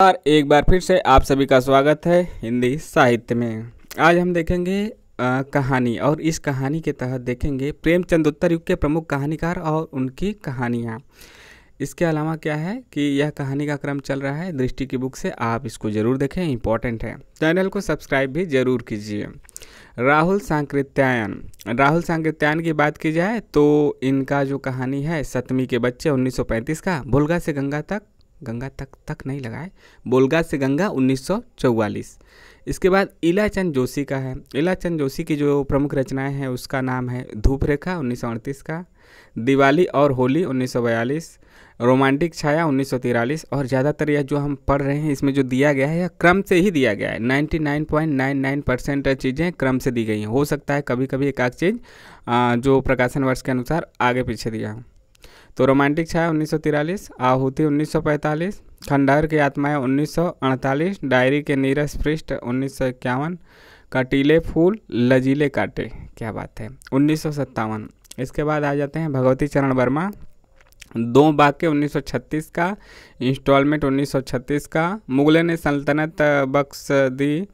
और एक बार फिर से आप सभी का स्वागत है हिंदी साहित्य में। आज हम देखेंगे कहानी, और इस कहानी के तहत देखेंगे प्रेमचंद उत्तर युग के प्रमुख कहानीकार और उनकी कहानियाँ। इसके अलावा क्या है कि यह कहानी का क्रम चल रहा है दृष्टि की बुक से, आप इसको ज़रूर देखें, इम्पॉर्टेंट है। चैनल को सब्सक्राइब भी ज़रूर कीजिए। राहुल सांकृत्यायन की बात की जाए तो इनका जो कहानी है सतमी के बच्चे 1935 का, बोलगा से गंगा तक नहीं लगाए, बोलगा से गंगा 1944। इसके बाद इलाचंद जोशी का है। इलाचंद जोशी की जो प्रमुख रचनाएं हैं उसका नाम है धूप रेखा 1938 का, दिवाली और होली 1942, रोमांटिक छाया 1943। और ज़्यादातर यह जो हम पढ़ रहे हैं इसमें जो दिया गया है यह क्रम से ही दिया गया है। 99.99% चीज़ें क्रम से दी गई हैं। हो सकता है कभी कभी एक आध चीज़ जो प्रकाशन वर्ष के अनुसार आगे पीछे दिया हो। तो रोमांटिक छाया 1943, आहुति 1945, खंडहर की आत्माएं 1948, डायरी के नीरस पृष्ठ 1951, कटीले फूल लजीले कांटे, क्या बात है, 1957। इसके बाद आ जाते हैं भगवती चरण वर्मा, दो वाक्य 1936 का, इंस्टॉलमेंट 1936 का, मुगलों ने सल्तनत बख्श दी।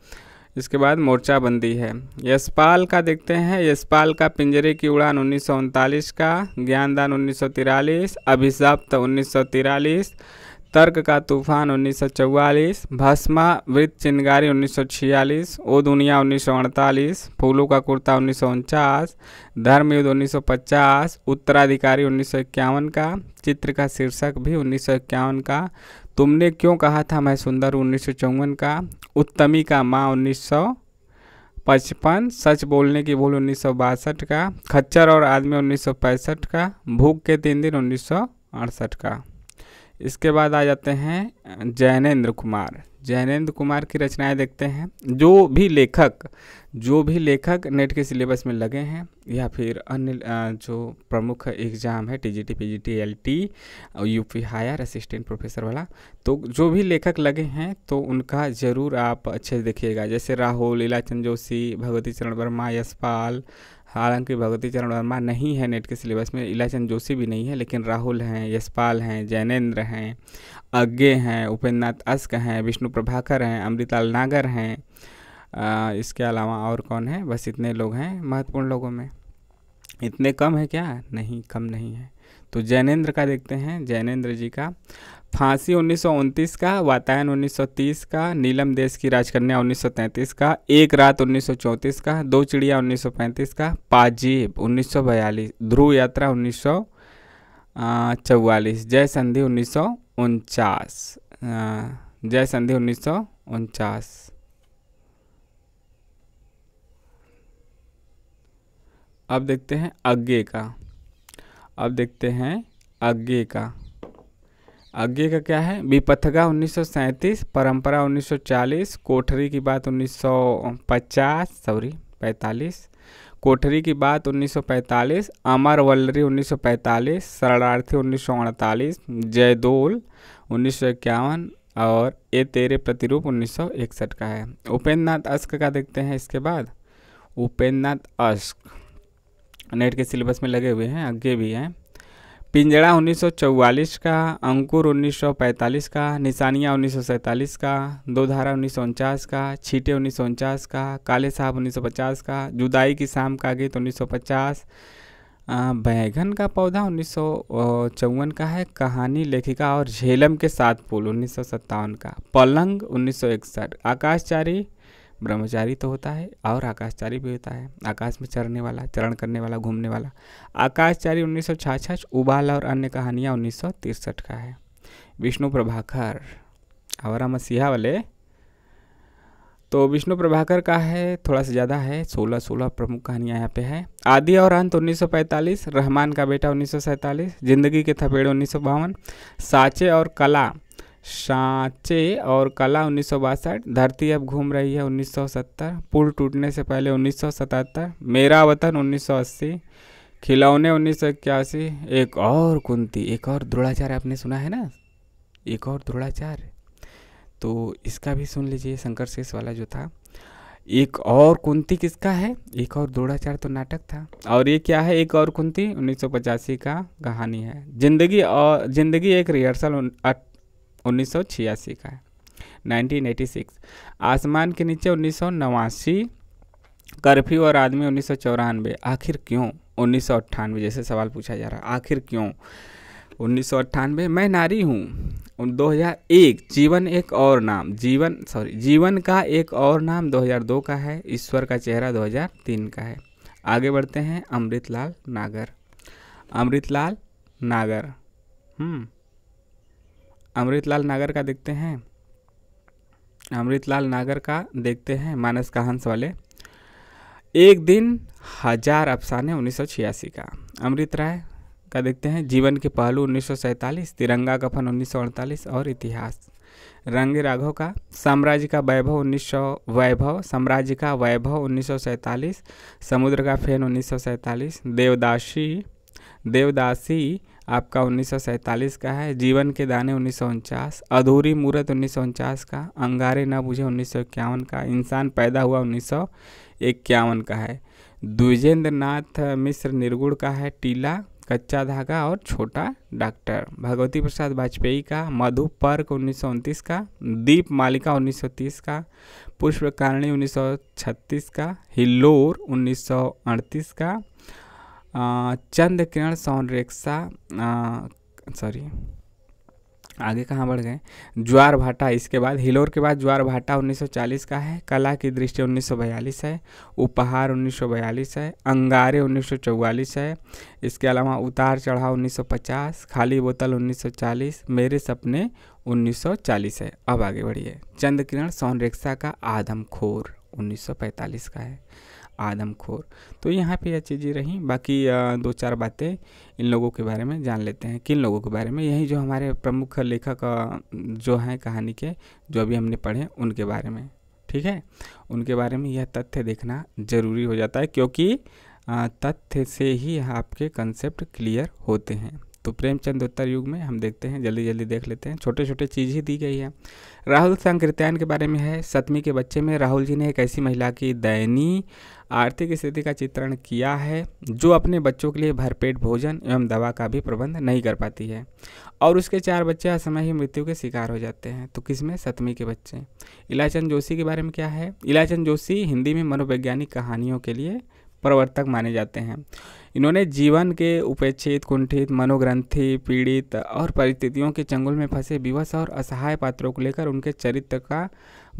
इसके बाद मोर्चाबंदी है। यशपाल का देखते हैं, यशपाल का पिंजरे की उड़ान 1939 का, ज्ञानदान 1943, अभिशप्त 1943, तर्क का तूफान 1944, भस्मा वृत चिंगारी 1946, ओ दुनिया 1948, फूलों का कुर्ता 1949, धर्मयुद्ध 1950, उत्तराधिकारी 1951 का, चित्र का शीर्षक भी 1951 का, तुमने क्यों कहा था मैं सुंदर 1954 का, उत्तमी का माँ 1955, सच बोलने की भूल 1962 का, खच्चर और आदमी 1965 का, भूख के 3 दिन 1968 का। इसके बाद आ जाते हैं जैनेन्द्र कुमार की रचनाएं देखते हैं। जो भी लेखक नेट के सिलेबस में लगे हैं या फिर अन्य जो प्रमुख एग्ज़ाम है TGT, PGT, LT, UP higher assistant professor वाला, तो जो भी लेखक लगे हैं तो उनका ज़रूर आप अच्छे से देखिएगा। जैसे राहुल, इलाचंद जोशी, भगवती चरण वर्मा, यशपाल। हालांकि भगवती चरण वर्मा नहीं है नेट के सिलेबस में, इलाचंद जोशी भी नहीं है, लेकिन राहुल हैं, यशपाल हैं, जैनेन्द्र हैं, अज्ञे हैं, उपेंद्रनाथ अस्क हैं, विष्णु प्रभाकर हैं, अमृताल नागर हैं। इसके अलावा और कौन है? बस इतने लोग हैं महत्वपूर्ण लोगों में। इतने कम है क्या? नहीं, कम नहीं है। तो जैनेन्द्र का देखते हैं, जैनेन्द्र जी का फांसी 1929 का, वातायन 1930 का, नीलम देश की राजकन्या 1933 का, एक रात 1934 का, दो चिड़िया 1935 का, पाजीब 1942, ध्रुव यात्रा 1944, जय संधि 1949, जय संधि 1949। अब देखते हैं अज्ञे का। अज्ञे का क्या है? विपथगा 1937, परंपरा 1940, कोठरी की बात 45, कोठरी की बात 1945, अमर वल्लरी 1945, शरणार्थी 1948, जयदोल 1951 और ये तेरे प्रतिरूप 1961 का है। उपेंद्रनाथ अस्क का देखते हैं। इसके बाद उपेंद्रनाथ अस्क नेट के सिलेबस में लगे हुए हैं, आगे भी हैं। पिंजड़ा 1944 का, अंकुर 1945 का, निशानियाँ 1947 का, दो धारा 1949 का, छीटे 1949 का, काले साहब 1950 का, जुदाई की शाम का गीत 1950, बैगन का पौधा 1954 का है, कहानी लेखिका और झेलम के 7 फूल 1957 का, पलंग 1961, आकाशचारी, ब्रह्मचारी तो होता है और आकाशचारी भी होता है, आकाश में चढ़ने वाला, चरण करने वाला, घूमने वाला, आकाशचारी 1966, उबाल और अन्य कहानियाँ 1963 का है। विष्णु प्रभाकर आवारा मसीहा वाले, तो विष्णु प्रभाकर का है थोड़ा सा ज़्यादा है, 16 प्रमुख कहानियाँ यहाँ पे है। आदि और अंत 1945, रहमान का बेटा 1947, जिंदगी के थपेड़े 1952, सांचे और कला 1962, धरती अब घूम रही है 1970, पुल टूटने से पहले 1977, मेरा वतन 1980, खिलौने 1981, एक और कुंती, एक और द्रोणाचार्य आपने सुना है ना, एक और द्रोणाचार्य, तो इसका भी सुन लीजिए, शंकर शेष वाला जो था। एक और कुंती किसका है? एक और द्रोणाचार्य तो नाटक था, और ये क्या है? एक और कुंती 1985 का कहानी है। जिंदगी एक रिहर्सल 1986 का है। 1986। आसमान के नीचे 1989। कर्फ्यू और आदमी 1994। आखिर क्यों 1998, जैसे सवाल पूछा जा रहा है आखिर क्यों 1998। मैं नारी हूँ 2001। जीवन का एक और नाम 2002 का है। ईश्वर का चेहरा 2003 का है। आगे बढ़ते हैं। अमृतलाल नागर। अमृतलाल नागर अमृतलाल नागर का देखते हैं। अमृतलाल नागर का देखते हैं मानस का हंस वाले। एक दिन हजार अफसाने 1986 का। अमृत राय का देखते हैं। जीवन के पहलू 1947। तिरंगा कफन 1948 और इतिहास। रंगे राघव का साम्राज्य का वैभव 1947। समुद्र का फेन 1947। देवदासी आपका 1947 का है। जीवन के दाने 1949। अधूरी मूरत 1949 का। अंगारे न बुझे 1951 का। इंसान पैदा हुआ 1951 का है। द्विजेंद्र नाथ मिश्र निर्गुण का है। टीला, कच्चा धागा और छोटा डॉक्टर। भगवती प्रसाद वाजपेयी का मधु पर्क 1929 का। दीप मालिका 1930 का। पुष्पकारणी 1936 का। हिल्लोर 1938 का। चंद्र किरण सौनरेखा आगे कहाँ बढ़ गए। ज्वार भाटा इसके बाद, हिलोर के बाद ज्वार भाटा 1940 का है। कला की दृष्टि 1942 है। उपहार 1942 है। अंगारे 1944 है। इसके अलावा उतार चढ़ाव 1950। खाली बोतल 1940। मेरे सपने 1940 है। अब आगे बढ़िए। चंद्र किरण सौनरेखा का आदमखोर 1945 का है। आदमखोर। तो यहाँ पे यह चीज़ें रहीं। बाकी दो चार बातें इन लोगों के बारे में जान लेते हैं। किन लोगों के बारे में? यही जो हमारे प्रमुख लेखक जो हैं कहानी के, जो अभी हमने पढ़े उनके बारे में। ठीक है, उनके बारे में यह तथ्य देखना जरूरी हो जाता है, क्योंकि तथ्य से ही आपके कंसेप्ट क्लियर होते हैं। तो प्रेमचंद उत्तर युग में हम देखते हैं, जल्दी जल्दी देख लेते हैं। छोटे छोटे चीज़ ही दी गई है। राहुल सांकृत्यायन के बारे में है। 7वीं के बच्चे में राहुल जी ने एक ऐसी महिला की दयनीय आर्थिक स्थिति का चित्रण किया है जो अपने बच्चों के लिए भरपेट भोजन एवं दवा का भी प्रबंध नहीं कर पाती है और उसके 4 बच्चे असमय ही मृत्यु के शिकार हो जाते हैं। तो किसमें? 7वीं के बच्चे। इलाचंद जोशी के बारे में क्या है? इलाचंद जोशी हिंदी में मनोवैज्ञानिक कहानियों के लिए प्रवर्तक माने जाते हैं। इन्होंने जीवन के उपेक्षित, कुंठित, मनोग्रंथि, पीड़ित और परिस्थितियों के चंगुल में फंसे विवश और असहाय पात्रों को लेकर उनके चरित्र का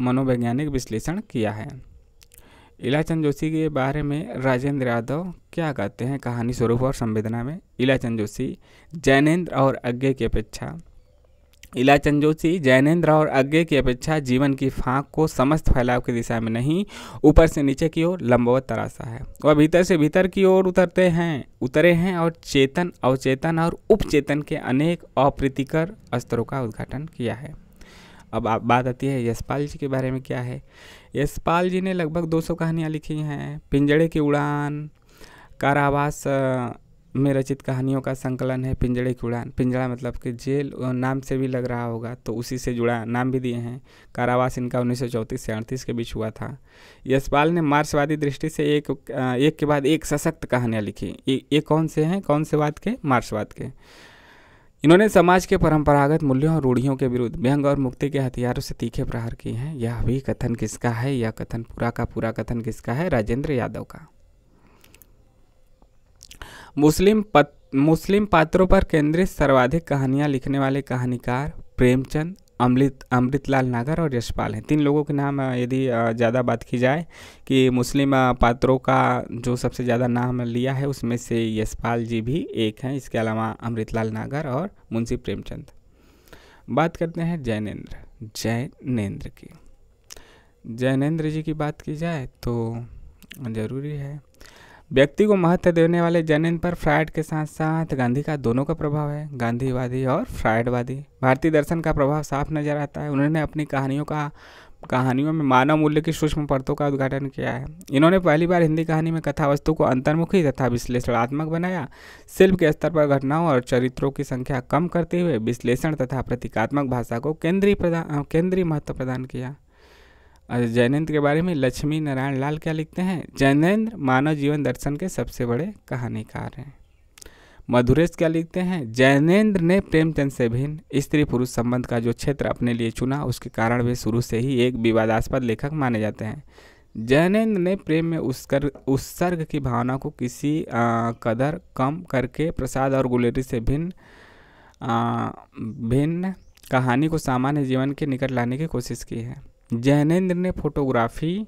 मनोवैज्ञानिक विश्लेषण किया है। इलाचंद जोशी के बारे में राजेंद्र यादव क्या कहते हैं कहानी स्वरूप और संवेदना में? इलाचंद जोशी जैनेन्द्र और अज्ञे की अपेक्षा इलाचंद जोशी जैनेन्द्र और अज्ञे की अपेक्षा जीवन की फांक को समस्त फैलाव की दिशा में नहीं, ऊपर से नीचे की ओर लंबवत तराशा है। वह भीतर से भीतर की ओर उतरे हैं और चेतन, अवचेतन और उपचेतन के अनेक अप्रीतिकर स्तरों का उद्घाटन किया है। अब बात आती है यशपाल जी के बारे में क्या है? यशपाल जी ने लगभग 200 कहानियाँ लिखी हैं। पिंजड़े की उड़ान कारावास में रचित कहानियों का संकलन है। पिंजड़े की उड़ान, पिंजड़ा मतलब कि जेल नाम से भी लग रहा होगा, तो उसी से जुड़ा नाम भी दिए हैं। कारावास इनका 1934 से 38 के बीच हुआ था। यशपाल ने मार्क्सवादी दृष्टि से एक के बाद एक सशक्त कहानियाँ लिखी। ये कौन से हैं? कौन से वाद के? मार्क्सवाद के। इन्होंने समाज के परंपरागत मूल्यों और रूढ़ियों के विरुद्ध व्यंग और मुक्ति के हथियारों से तीखे प्रहार किए हैं। यह भी कथन किसका है? यह कथन पूरा का पूरा कथन किसका है? राजेंद्र यादव का। मुस्लिम पात्रों पर केंद्रित सर्वाधिक कहानियां लिखने वाले कहानीकार प्रेमचंद, अमृतलाल नागर और यशपाल हैं। 3 लोगों के नाम यदि ज़्यादा बात की जाए कि मुस्लिम पात्रों का जो सबसे ज़्यादा नाम लिया है उसमें से यशपाल जी भी एक हैं। इसके अलावा अमृतलाल नागर और मुंशी प्रेमचंद। बात करते हैं जैनेन्द्र की। जैनेन्द्र जी की बात की जाए तो ज़रूरी है। व्यक्ति को महत्व देने वाले जैनेन्द्र पर फ्रायड के साथ साथ गांधी का दोनों का प्रभाव है। गांधीवादी और फ्रायडवादी। भारतीय दर्शन का प्रभाव साफ नजर आता है। उन्होंने अपनी कहानियों में मानव मूल्य की सूक्ष्म परतों का उद्घाटन किया है। इन्होंने पहली बार हिंदी कहानी में कथा वस्तु को अंतर्मुखी तथा विश्लेषणात्मक बनाया। शिल्प के स्तर पर घटनाओं और चरित्रों की संख्या कम करते हुए विश्लेषण तथा प्रतीकात्मक भाषा को केंद्रीय महत्व प्रदान किया। जैनेन्द्र के बारे में लक्ष्मी नारायण लाल क्या लिखते हैं? जैनेन्द्र मानव जीवन दर्शन के सबसे बड़े कहानीकार हैं। मधुरेश क्या लिखते हैं, जैनेन्द्र ने प्रेमचंद से भिन्न स्त्री पुरुष संबंध का जो क्षेत्र अपने लिए चुना उसके कारण वे शुरू से ही एक विवादास्पद लेखक माने जाते हैं। जैनेन्द्र ने प्रेम में उत्सर्ग की भावना को किसी कदर कम करके प्रसाद और गुलेरी से भिन्न कहानी को सामान्य जीवन के निकट लाने की कोशिश की है। जैनेन्द्र ने फोटोग्राफी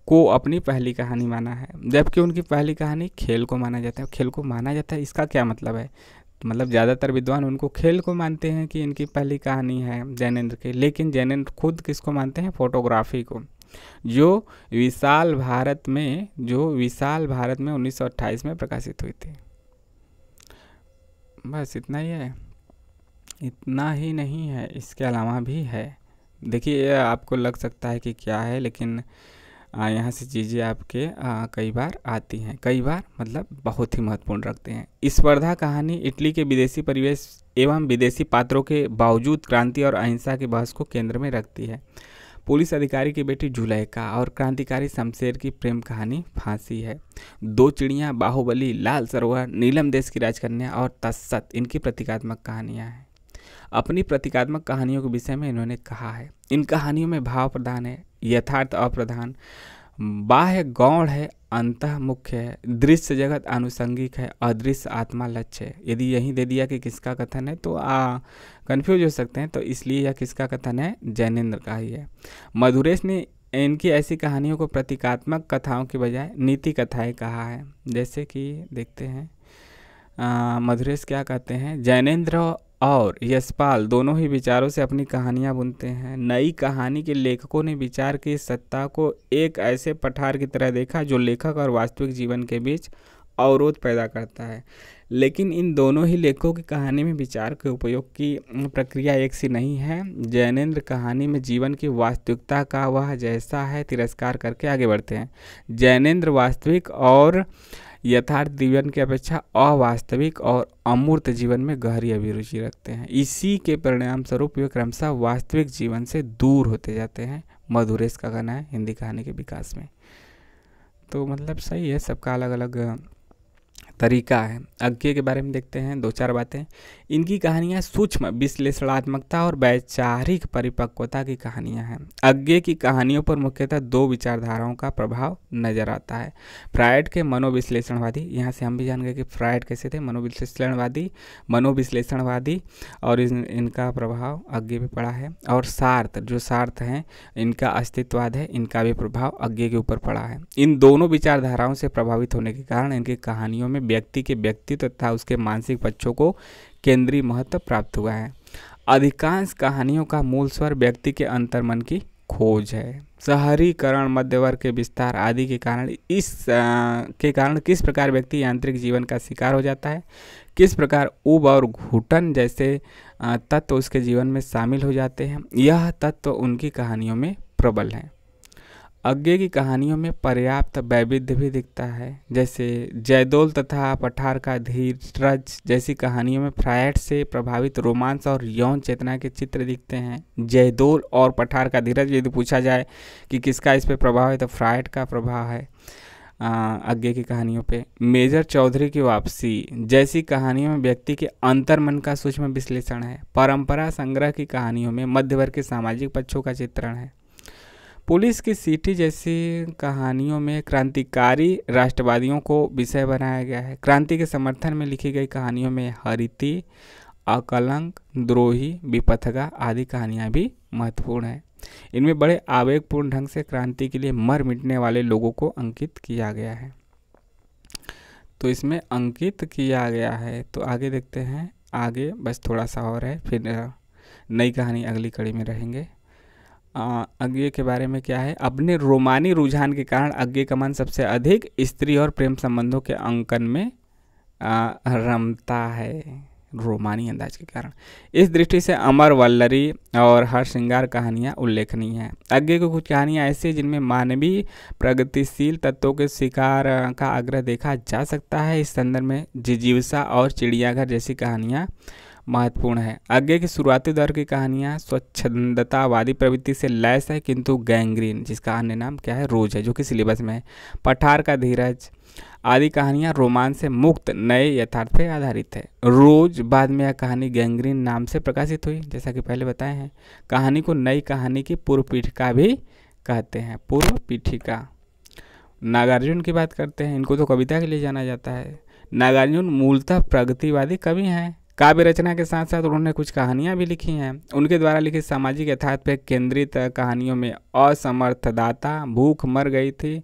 को अपनी पहली कहानी माना है, जबकि उनकी पहली कहानी खेल को माना जाता है। खेल को माना जाता है, इसका क्या मतलब है? मतलब ज़्यादातर विद्वान उनको खेल को मानते हैं कि इनकी पहली कहानी है जैनेन्द्र की, लेकिन जैनेन्द्र खुद किसको मानते हैं? फोटोग्राफी को, जो विशाल भारत में 1928 में प्रकाशित हुई थी। बस इतना ही है, इतना ही नहीं है, इसके अलावा भी है। देखिए आपको लग सकता है कि क्या है, लेकिन यहाँ से चीज़ें आपके कई बार आती हैं, कई बार मतलब बहुत ही महत्वपूर्ण रखते हैं। स्पर्धा कहानी इटली के विदेशी परिवेश एवं विदेशी पात्रों के बावजूद क्रांति और अहिंसा के बहस को केंद्र में रखती है। पुलिस अधिकारी की बेटी जुलेखा और क्रांतिकारी शमशेर की प्रेम कहानी फांसी है। दो चिड़ियाँ, बाहुबली, लाल सरोवर, नीलम देश की राजकन्या और तस्सत इनकी प्रतीकात्मक कहानियाँ हैं। अपनी प्रतीकात्मक कहानियों के विषय में इन्होंने कहा है, इन कहानियों में भाव प्रधान है, यथार्थ अप्रधान, बाह्य गौण है, अंतः मुख्य है, दृश्य जगत आनुषंगिक है, अदृश्य आत्मा लक्ष्य है। यदि यही दे दिया कि किसका कथन है तो कंफ्यूज हो सकते हैं, तो इसलिए यह किसका कथन है? जैनेन्द्र का ही है। मधुरेश ने इनकी ऐसी कहानियों को प्रतीकात्मक कथाओं के बजाय नीति कथाएं कहा है। जैसे कि देखते हैं मधुरेश क्या कहते हैं, जैनेन्द्र और यशपाल दोनों ही विचारों से अपनी कहानियां बुनते हैं। नई कहानी के लेखकों ने विचार की सत्ता को एक ऐसे पठार की तरह देखा जो लेखक और वास्तविक जीवन के बीच अवरोध पैदा करता है। लेकिन इन दोनों ही लेखकों की कहानी में विचार के उपयोग की प्रक्रिया एक सी नहीं है। जैनेन्द्र कहानी में जीवन की वास्तविकता का वह जैसा है तिरस्कार करके आगे बढ़ते हैं। जैनेन्द्र वास्तविक और यथार्थ जीवन की अपेक्षा अवास्तविक और अमूर्त जीवन में गहरी अभिरुचि रखते हैं। इसी के परिणाम स्वरूप वे क्रमशः वास्तविक जीवन से दूर होते जाते हैं। मधुरेश का कहना है हिंदी कहानी के विकास में। तो मतलब सही है, सबका अलग अलग तरीका है। अज्ञे के बारे में देखते हैं दो चार बातें। इनकी कहानियाँ सूक्ष्म विश्लेषणात्मकता और वैचारिक परिपक्वता की कहानियाँ हैं। अज्ञे की कहानियों पर मुख्यतः दो विचारधाराओं का प्रभाव नजर आता है। फ्रायड के मनोविश्लेषणवादी, यहाँ से हम भी जान गए कि फ्रायड कैसे थे, मनोविश्लेषणवादी और इनका प्रभाव अज्ञे पे पड़ा है। और सार्त्र, जो सार्थ हैं, इनका अस्तित्ववाद है, इनका भी प्रभाव अज्ञे के ऊपर पड़ा है। इन दोनों विचारधाराओं से प्रभावित होने के कारण इनकी कहानियों में व्यक्ति के व्यक्तित्व तथा उसके मानसिक पक्षों को केंद्रीय महत्व प्राप्त हुआ है। अधिकांश कहानियों का मूल स्वर व्यक्ति के अंतर्मन की खोज है। शहरीकरण, मध्यवर्ग के विस्तार आदि के कारण किस प्रकार व्यक्ति यांत्रिक जीवन का शिकार हो जाता है, किस प्रकार ऊब और घुटन जैसे तत्व उसके जीवन में शामिल हो जाते हैं, यह तत्व उनकी कहानियों में प्रबल है। अज्ञे की कहानियों में पर्याप्त वैविध्य भी दिखता है। जैसे जयदोल तथा पठार का धीरज जैसी कहानियों में फ्रायड से प्रभावित रोमांस और यौन चेतना के चित्र दिखते हैं। जयदोल और पठार का धीरज, यदि पूछा जाए कि किसका इस पे प्रभाव है तो फ्रायड का प्रभाव है अज्ञे की कहानियों पे। मेजर चौधरी की वापसी जैसी कहानियों में व्यक्ति के अंतर्मन का सूक्ष्म विश्लेषण है। परंपरा संग्रह की कहानियों में मध्यवर्ग के सामाजिक पक्षों का चित्रण है। पुलिस की सीटी जैसी कहानियों में क्रांतिकारी राष्ट्रवादियों को विषय बनाया गया है। क्रांति के समर्थन में लिखी गई कहानियों में हरिति, अकलंक, द्रोही, विपथगा आदि कहानियाँ भी महत्वपूर्ण हैं। इनमें बड़े आवेगपूर्ण ढंग से क्रांति के लिए मर मिटने वाले लोगों को अंकित किया गया है। तो इसमें अंकित किया गया है। तो आगे देखते हैं, आगे बस थोड़ा सा और है, फिर नई कहानी अगली कड़ी में रहेंगे। अज्ञे के बारे में क्या है, अपने रोमानी रुझान के कारण अज्ञे का मन सबसे अधिक स्त्री और प्रेम संबंधों के अंकन में रमता है, रोमानी अंदाज के कारण। इस दृष्टि से अमर वल्लरी और हर श्रृंगार कहानियाँ उल्लेखनीय हैं। अज्ञे की कुछ कहानियाँ ऐसी जिनमें मानवीय प्रगतिशील तत्वों के शिकार का आग्रह देखा जा सकता है। इस संदर्भ में जिजीविसा और चिड़ियाघर जैसी कहानियाँ महत्वपूर्ण है। अज्ञे की शुरुआती दौर की कहानियाँ स्वच्छंदतावादी प्रवृत्ति से लैस है, किंतु गैंग्रीन, जिसका अन्य नाम क्या है, रोज है, जो कि सिलेबस में है। पठार का धीरज आदि कहानियाँ रोमांच से मुक्त नए यथार्थ पर आधारित है। रोज बाद में यह कहानी गैंग्रीन नाम से प्रकाशित हुई, जैसा कि पहले बताए हैं। कहानी को नई कहानी की पूर्व पीठिका भी कहते हैं, पूर्व पीठिका। नागार्जुन की बात करते हैं, इनको तो कविता के लिए जाना जाता है। नागार्जुन मूलतः प्रगतिवादी कवि हैं। काव्य रचना के साथ साथ उन्होंने कुछ कहानियाँ भी लिखी हैं। उनके द्वारा लिखित सामाजिक यथार्थ पर केंद्रित कहानियों में असमर्थदाता, भूख मर गई थी,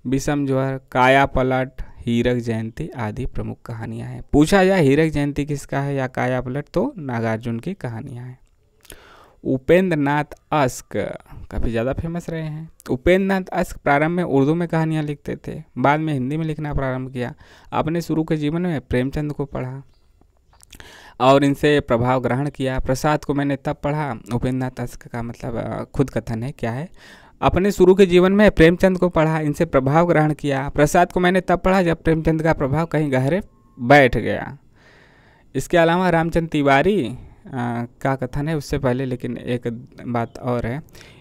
विषम ज्वर, काया पलट, हीरक जयंती आदि प्रमुख कहानियां हैं। पूछा जाए हीरक जयंती किसका है या काया पलट, तो नागार्जुन की कहानियां हैं। उपेंद्र नाथ अस्क काफ़ी ज़्यादा फेमस रहे हैं। उपेंद्र नाथ अस्क प्रारंभ में उर्दू में कहानियां लिखते थे, बाद में हिंदी में लिखना प्रारंभ किया। अपने शुरू के जीवन में प्रेमचंद को पढ़ा और इनसे प्रभाव ग्रहण किया। प्रसाद को मैंने तब पढ़ा। उपेंद्र नाथ अस्क का मतलब खुद कथन है, क्या है? अपने शुरू के जीवन में प्रेमचंद को पढ़ा, इनसे प्रभाव ग्रहण किया। प्रसाद को मैंने तब पढ़ा जब प्रेमचंद का प्रभाव कहीं गहरे बैठ गया। इसके अलावा रामचंद्र तिवारी का कथन है उससे पहले, लेकिन एक बात और है,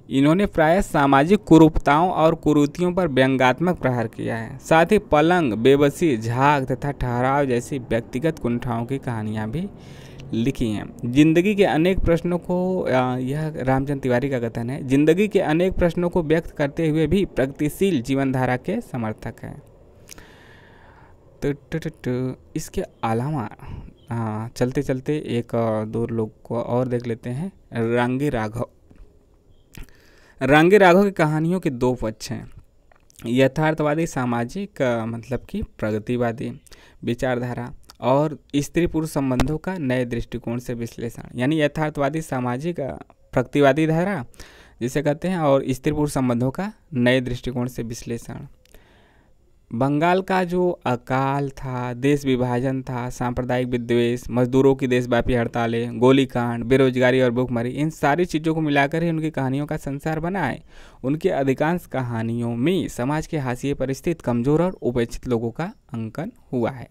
इन्होंने प्रायः सामाजिक कुरूपताओं और कुरीतियों पर व्यंग्यात्मक प्रहार किया है। साथ ही पलंग, बेबसी, झाग तथा ठहराव जैसी व्यक्तिगत कुंठाओं की कहानियाँ भी लिखी हैं। जिंदगी के अनेक प्रश्नों को, यह रामचंद्र तिवारी का कथन है, जिंदगी के अनेक प्रश्नों को व्यक्त करते हुए भी प्रगतिशील जीवनधारा के समर्थक हैं। तो इसके अलावा चलते चलते एक दो लोग को और देख लेते हैं। रांगी राघव। रांगी राघव की कहानियों के दो पक्ष हैं, यथार्थवादी सामाजिक मतलब कि प्रगतिवादी विचारधारा और स्त्री पुरुष संबंधों का नए दृष्टिकोण से विश्लेषण, यानी यथार्थवादी सामाजिक प्रगतिवादी धारा जिसे कहते हैं, और स्त्री पुरुष संबंधों का नए दृष्टिकोण से विश्लेषण। बंगाल का जो अकाल था, देश विभाजन था, सांप्रदायिक विद्वेष, मजदूरों की देशव्यापी हड़तालें, गोलीकांड, बेरोजगारी और भूखमरी, इन सारी चीज़ों को मिलाकर ही उनकी कहानियों का संसार बना है। उनकी अधिकांश कहानियों में समाज के हाशिए पर स्थित कमजोर और उपेक्षित लोगों का अंकन हुआ है।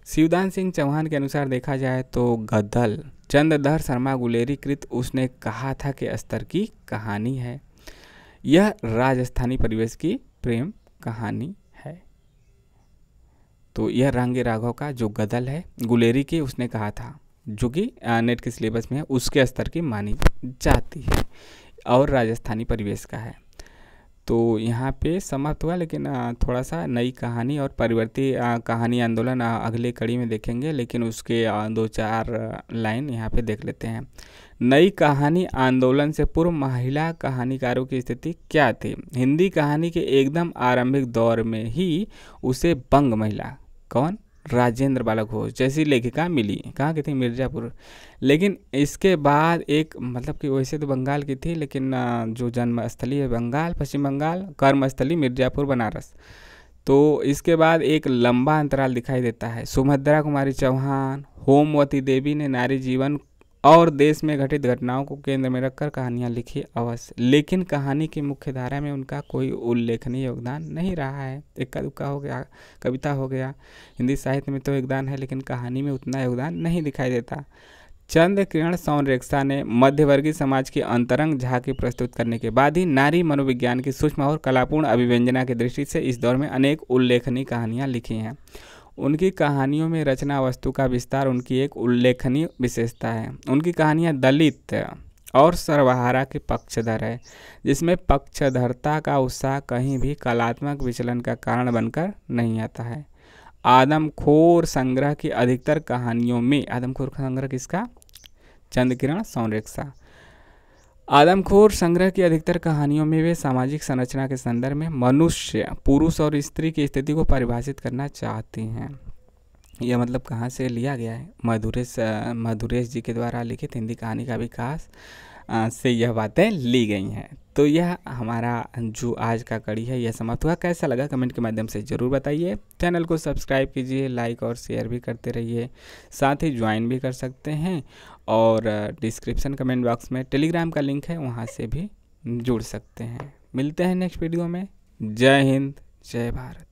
शिवदान सिंह चौहान के अनुसार देखा जाए तो गदल चंद्रधर शर्मा गुलेरी कृत उसने कहा था कि स्तर की कहानी है। यह राजस्थानी परिवेश की प्रेम कहानी है। तो यह रांगी राघव का जो गदल है, गुलेरी की उसने कहा था, जो कि नेट के सिलेबस में है, उसके स्तर की मानी जाती है और राजस्थानी परिवेश का है। तो यहाँ पे समाप्त हुआ, लेकिन थोड़ा सा नई कहानी और परिवर्ती कहानी आंदोलन अगले कड़ी में देखेंगे, लेकिन उसके 2-4 लाइन यहाँ पे देख लेते हैं। नई कहानी आंदोलन से पूर्व महिला कहानीकारों की स्थिति क्या थी? हिंदी कहानी के एकदम आरंभिक दौर में ही उसे बंग महिला, कौन, राजेंद्र बालक घोष जैसी लेखिका मिली। कहाँ की थी? मिर्ज़ापुर। लेकिन इसके बाद एक मतलब कि वैसे तो बंगाल की थी, लेकिन जो जन्मस्थली है बंगाल, पश्चिम बंगाल, कर्मस्थली मिर्ज़ापुर बनारस। तो इसके बाद एक लंबा अंतराल दिखाई देता है। सुभद्रा कुमारी चौहान, होमवती देवी ने नारी जीवन और देश में घटित घटनाओं को केंद्र में रखकर कहानियाँ लिखी अवश्य, लेकिन कहानी की मुख्य धारा में उनका कोई उल्लेखनीय योगदान नहीं रहा है। इक्का दुक्का हो गया, कविता हो गया, हिंदी साहित्य में तो योगदान है, लेकिन कहानी में उतना योगदान नहीं दिखाई देता। चंद्र किरण सौनरेखा ने मध्यवर्गीय समाज की अंतरंग झांकी प्रस्तुत करने के बाद ही नारी मनोविज्ञान की सूक्ष्म और कलापूर्ण अभिव्यंजना की दृष्टि से इस दौर में अनेक उल्लेखनीय कहानियाँ लिखी हैं। उनकी कहानियों में रचना वस्तु का विस्तार उनकी एक उल्लेखनीय विशेषता है। उनकी कहानियाँ दलित और सर्वहारा के पक्षधर है, जिसमें पक्षधरता का उत्साह कहीं भी कलात्मक विचलन का कारण बनकर नहीं आता है। आदमखोर संग्रह की अधिकतर कहानियों में, आदमखोर संग्रह किसका? चंद्र किरण सौनरेखा। आदमखोर संग्रह की अधिकतर कहानियों में वे सामाजिक संरचना के संदर्भ में मनुष्य, पुरुष और स्त्री की स्थिति को परिभाषित करना चाहती हैं। यह मतलब कहाँ से लिया गया है? मधुरेश जी के द्वारा लिखित हिंदी कहानी का विकास से यह बातें ली गई हैं। तो यह हमारा जो आज का कड़ी है यह समाप्त हुआ। कैसा लगा कमेंट के माध्यम से ज़रूर बताइए। चैनल को सब्सक्राइब कीजिए, लाइक और शेयर भी करते रहिए, साथ ही ज्वाइन भी कर सकते हैं, और डिस्क्रिप्शन कमेंट बॉक्स में टेलीग्राम का लिंक है, वहाँ से भी जुड़ सकते हैं। मिलते हैं नेक्स्ट वीडियो में। जय हिंद, जय भारत।